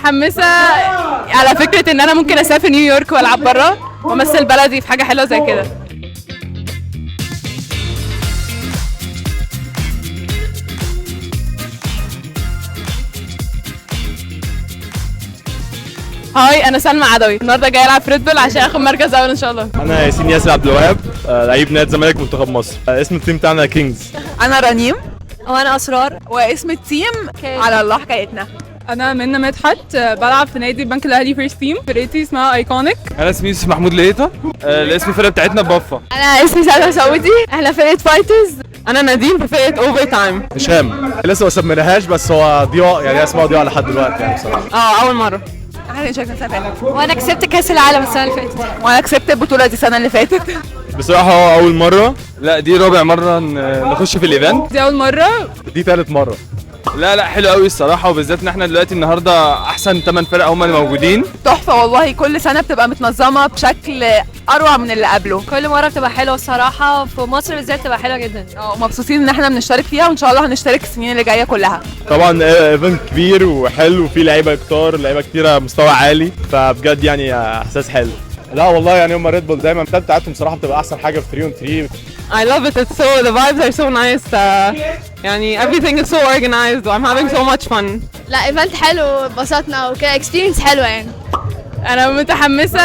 متحمسه على فكره ان انا ممكن اسافر نيويورك والعب بره وامثل بلدي في حاجه حلوه زي كده. هاي انا سلمى عدوي، النهارده جاي العب في ريد بول عشان اخد مركز اول ان شاء الله. انا ياسين ياسر عبد الوهاب، لعيب نادي الزمالك منتخب مصر. اسم التيم بتاعنا كينجز. انا رنيم وانا اسرار، واسم التيم على الله حكايتنا. انا منى مدحت، بلعب في نادي البنك الاهلي فيرست تيم، فرقتي اسمها ايكونيك. انا اسمي يوسف محمود ليطة، الاسم الفرقه بتاعتنا بافا. انا اسمي سلمى سعودي، احنا فرقه فايترز. انا نديم في فرقه اوفر تايم. هشام لسه ما سميناهاش بس هو ضياء، يعني اسمها ضياء لحد دلوقتي يعني بصراحه. اول مره. احنا شاركنا السنه اللي فاتت، وانا كسبت كاس العالم السنه اللي فاتت. وانا كسبت البطوله دي السنه اللي فاتت. بصراحه هو اول مره، لا دي رابع مره نخش في الايفنت. دي اول مره. دي ثالث مره. لا حلو قوي الصراحه، وبالذات ان احنا دلوقتي النهارده احسن 8 فرق هم اللي موجودين. تحفه والله، كل سنه بتبقى متنظمه بشكل اروع من اللي قبله. كل مره بتبقى حلوه الصراحه، في مصر بالذات بتبقى حلوه جدا. مبسوطين ان احنا بنشترك فيها، وان شاء الله هنشترك السنين اللي جايه كلها. طبعا ايفنت كبير وحلو، وفيه لعيبه كتار، لعيبه كتيره مستوى عالي، فبجد يعني احساس حلو. لا والله يعني هم ريد بول دايما البلاد بتاعتهم صراحه بتبقى احسن حاجه في 3 on 3. I love it. It's so the vibes are so nice. يعني everything is so organized. I'm having so much fun. لا ايفنت حلو، اتبسطنا وكده، اكسبيرينس حلوه يعني. انا متحمسه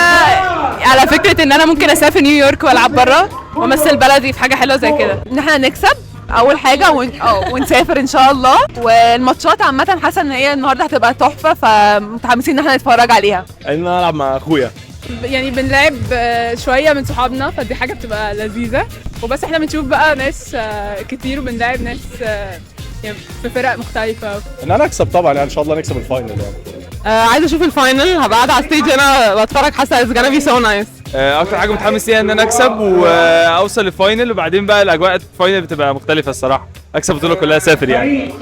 على فكره ان انا ممكن اسافر نيويورك والعب بره وامثل بلدي في حاجه حلوه زي كده. ان احنا نكسب اول حاجه ونسافر ان شاء الله. والماتشات عامه حاسه ان هي النهارده هتبقى تحفه، فمتحمسين ان احنا نتفرج عليها. ان انا العب مع اخويا، يعني بنلعب شويه من صحابنا، فدي حاجه بتبقى لذيذه. وبس احنا بنشوف بقى ناس كتير، وبنلعب ناس يعني في فرق مختلفه. ان انا اكسب طبعا، يعني ان شاء الله نكسب الفاينل يعني. عايزه اشوف الفاينل، هبقى قاعده على الستيج هنا بتفرج، حاسه it's gonna be so nice. اكتر حاجه متحمس ليها ان انا اكسب واوصل للفاينل، وبعدين بقى الاجواء الفاينل بتبقى مختلفه الصراحه. اكسب البطوله كلها، اسافر يعني.